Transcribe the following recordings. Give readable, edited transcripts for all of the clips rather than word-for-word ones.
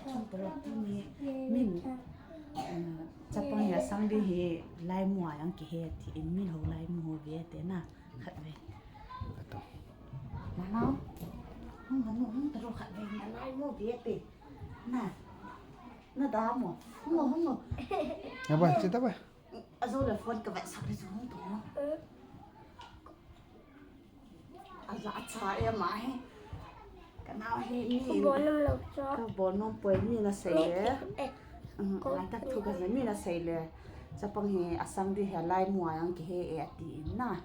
trong bờ tu min chapang ya sang đi he Laimu ang ki he thì Minhao Laimu về thế na khát về nào không tao khát về na Laimu về thế na nó đau mà không ya ba chết ba rồi là phun cái vẹn sạc đi xuống tụi nó cha em mãi cái nào he mi cái bốn nó bơi mi là sấy lại tắt thu cái gì mi là sấy le chapang he asang đi he Laimu ang ki he ati na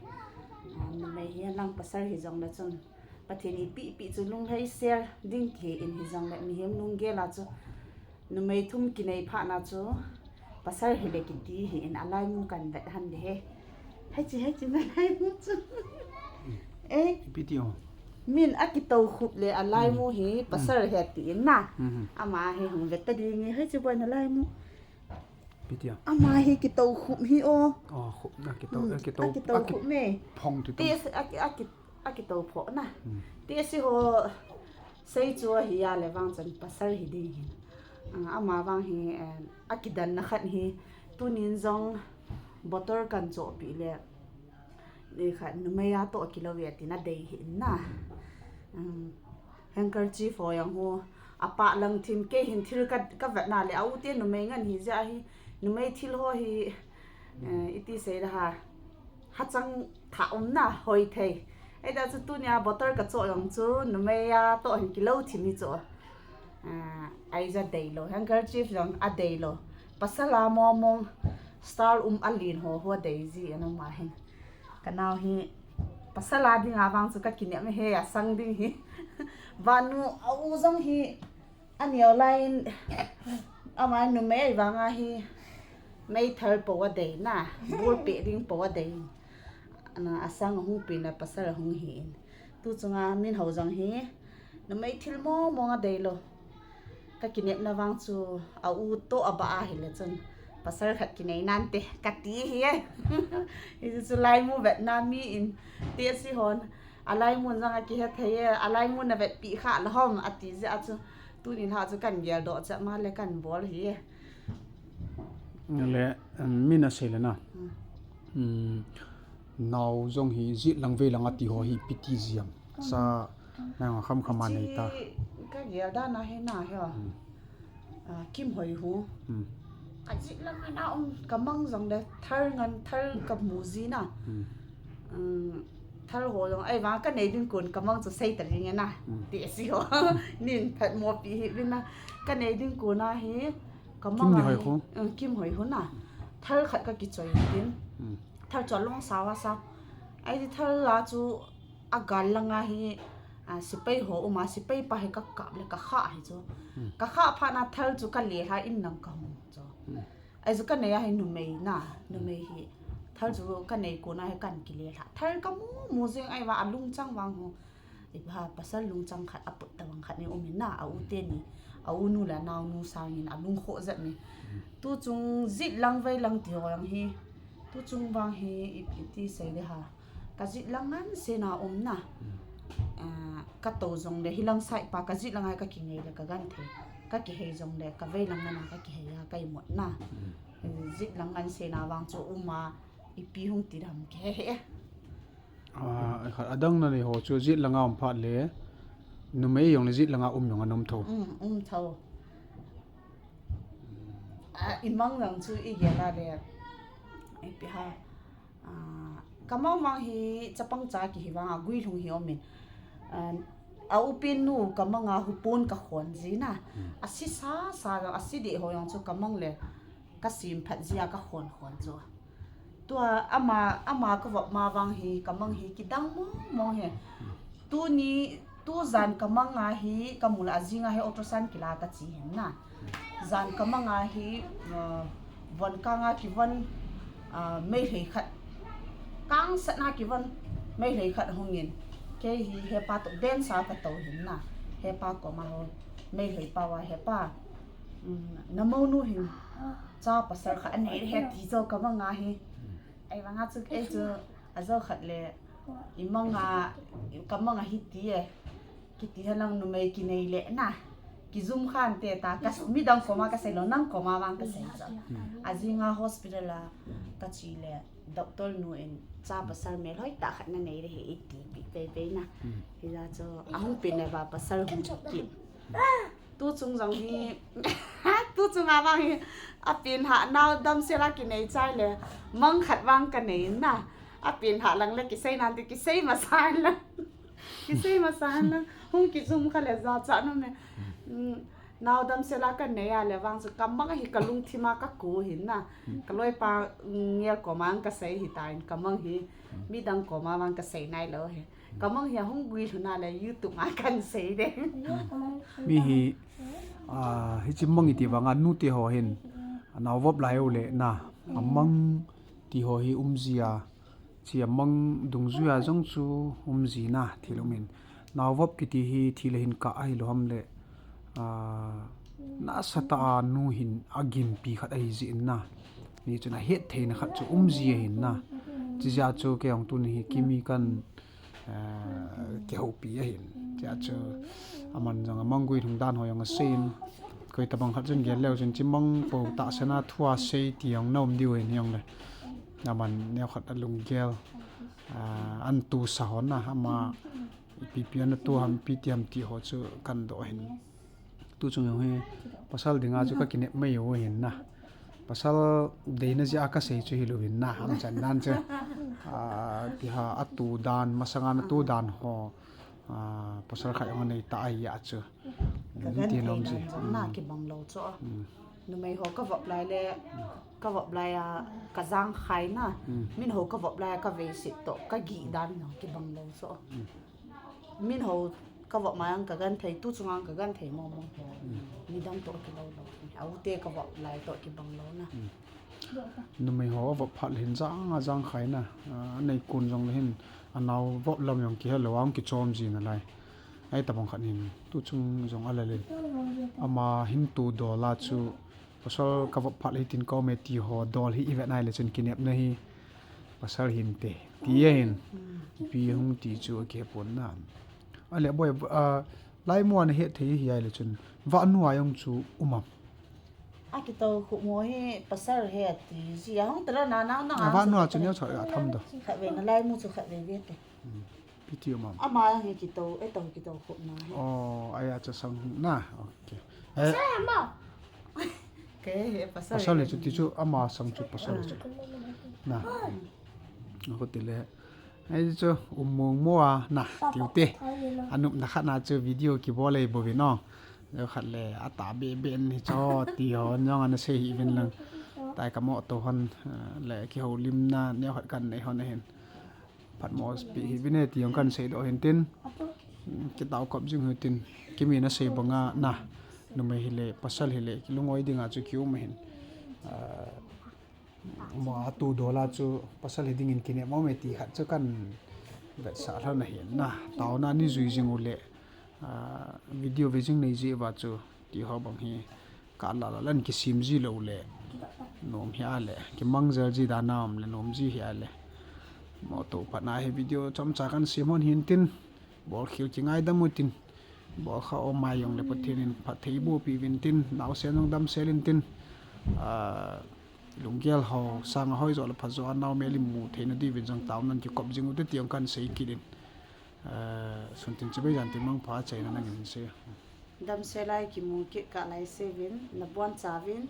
mày he lang pasar hi jong la chun pathini pi chu lung hai ser ding ki in hi jong la mi hem lung ge la chu nu mai thum ki nei pha na chu pasar hi le ki ti hi in Laimu kan vet han de he hai chi na Laimu chu video min akito khup le Laimu hi pasar he ti na ama he hung vet ta di nge hai chu boy na Laimu video ama hi ki to khup hi o khup na ki to khup me phong tu ti akito pho na Tehseho sei chu hi ya le wang chan pasar hi di ama wang hi akidan na khat hi tunin zong motor kan cho pi le de khat nu me ya to kilowe ti na dei hi na handkerchief fo yang ho apa lang thim ke hin thil ka Vetna le au te nu me ngan hi ja hi nu me thil ho hi iti sei ha chang tha na hoi thei ai da chu tu nya motor ka cho yang chu nu me ya to hin kilo thim hi cho ai za dei lo handkerchief long a dei lo pasala mong star alin ho dei ji ana ma hin kanao hi pasala ding awang chu ka kinya me he asang ding hi vanu au zong hi anio line ama nu me wanga hi mai thar po dei na bur pe ding po dei ana asang hu pi na pasal hu hi tu chunga Minhao jong hi nu mai thil mo nga dei lo ka kinya na wang chu au to aba a hi le chun pasal khat kinai nan te kati hi is chu Laimu Vietnami in Tehseho Laimu jang ki he thei Laimu na vet pi kha la hom ati ja chu tu ni ha chu kan gel do cha ma le kan bol hi le mina sele na now zong hi zit lang ve lang ati ho hi piti ziam sa na kham khama nei ta ka gel da na he na he kim hoi hu zit lang na kamang jong de thar ka muzi na thar ho jong ai wa ka nei din kun kamang chu sei ta ring na Tehseho nin phat mo pi hi bin na ka nei din kun na hi kamang kim hoi hu na thar khat ka ki choi din thar cho long sawa sa ai di thar la chu agal langa hi sipai ho uma sipai pa he ka le ka kha hi chu ka kha pha na thar chu ka le ha in nang ka mu chu ai chu ka nei ha nu mei hi thar chu ka nei ko na he kan ki le ha thar ka mu jeng ai wa alung chang wang ho i ba pasal lung chang khat aput ta wang khat ni omin na au te ni au nu la naw nu sang in alung kho zat ni tu chung zit lang vai lang ti ho yang hi tu chung wang hi iti sei de ha ka zit lang an se na na ka to jong le hilang sai pa ka zit lang ai ka ki ngei le ka gan the ka ki he jong le ka vai lang na ka ki he ya kai mot na zit lang an se na wang chu uma ipi hung ti ram ke he adang na ni ho chu zit langa phat le nu me yong le zit langa yong anom tho tho imang lang chu i ge la le ai pi ha kamang wang hi chapang cha ki hi wang gui thung hi omin au pin nu kamanga hupun ka khon ji na asi sa asi de ho yong chu kamang le ka sim phat zia ka khon chu tua ama ka wa ma wang hi kamang hi ki dang mo he tu ni tu zan kamanga hi kamula jinga he otosan kila ka chi hen na zan kamanga hi von kanga ki von mei hei khat kang satna ki von mei hei khat hongin ke hi he pa to den sa ka to hin na he pa ko ma ho mei hei pa wa he pa namo nu hin cha pasar kha an he ti zo kamanga hi ai wanga chu ke chu azo khat le imanga kamanga hi ti e ki ti halang nu mei ki nei le na ki zoom khan te ta ka mi dang koma ka sei lo nang koma wang ka sei cha azinga hospital la ka chi le doctor nu en cha pasal me loi ta khat na nei re he ti pe pe na hi la cho ahung pin ne ba pasal hu ki tu chung jong hi tu chung awang hi a pin ha naw dam se la ki nei chai le mang khat wang ka nei na a pin ha lang le ki sei nan ti ki sei ma san la ki sei ma san la hung ki zoom kha le za cha no me naw dam se la ka nei a le wang su kam ma hi ka lung thima ka ko hin na ka loi pa ngia ko mang ka sei hi tain ka mang hi mi dang ko ma wang ka sei nai lo he ka mang hi hung gui thuna le youtube ma kan sei de mi hi hi chim mang ti wanga nu ti ho hin naw vop lai o le na amang ti ho hi zia chi amang dung zuya jong chu zi na thilumin naw vop ki ti hi thil hin ka ai lo ham le na sata nu hin agim pi khat ai ji na ni chuna het thein khat chu zia hin na chi ja chu ke ong tu ni kimi kan ke ho pi hin cha chu aman jang amang gui thung dan ho yang a sein koi tabang khat chen gel leo chen chimang po ta sana thua sei tiang nom diu hin yong le naman neo khat alung gel an tu sa hon na ama pipian tu ham pitiam ti ho chu kan do hin tu chung yong he pasal dinga chu ka kinep mai yo hin na pasal deina ji aka sei chu hilu hin na ham chan nan che ti ha atu dan masanga na tu dan ho pasal kha yong nei ta ai ya chu ti nom ji na ki bang lo cho nu mai ho ka vop lai le ka vop lai ka jang khai na min ho ka vop lai ka ve sit to ka gi dan no ki bang lo so min ho ka vop mang ka gan thei tu chungang ka gan thei mo mo mi dang to ki lo lo au te ka vop lai to ki bang lo na nu mai ho vop phat hin jang khai na nei kun jong le hin anaw vop lam yong ki helo ang ki chom ji na lai ai tabang khat hin tu chung jong ala le ama hin tu do la chu pasal ka vop phat le tin ko me ti ho dol hi event nai le chen kinep na hi pasal hin te ti hin pi hung ti chu ke pon na ale boy Laimu an he thei hi ai le chen wa nu ayong chu umam ki to khu mo he pasal he ti ji hong tra na na na wa nu chu ne chha tham do kha ve na lai mu chu kha ve ve te piti umam ama he ki to khu na aya cha sang na okay ke he pasal le chu ti chu ama sang chu pasal chu na ko ti le ai chu umong mo na tiute anup na khat na chu video ki bo le bo vi no le khat le ata be ben ni cho ti ho nyong an se hi ben lang tai ka mo to hon le ki ho lim na ne khat kan nei hon hen pat mo spi hi bine ti yong kan se do hen tin ki taw kop jing hu tin ki mi na se banga na no me hi le pasal hi le ki lungoi dinga chu ki um hen mo atu dola chu pasal hi ding in kine mo me ti khat chu kan vet sa la na hen na taw na ni zui jing ule video vijing nei ji ba chu ti ho bang hi ka la la lan ki sim ji lo le nom hi ale ki mangzer ji da nam le nom ji hi ale mo to pa na he video chom cha kan simon hin tin bol khil ki ngai da mutin bol kha o mai yong le pathin pha thei bo pi vin tin naw se nong dam selin tin lunggel ho sang hoi zo la phazo naw meli mu theina di vin jang taw nan ki kop jingu te tiang kan sei kidin suntin chibe jan ti mang pha chaina na ngin se dam se lai ki mu ki ka lai se vin na bon cha vin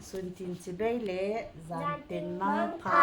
suntin chibe le zan tin mang pha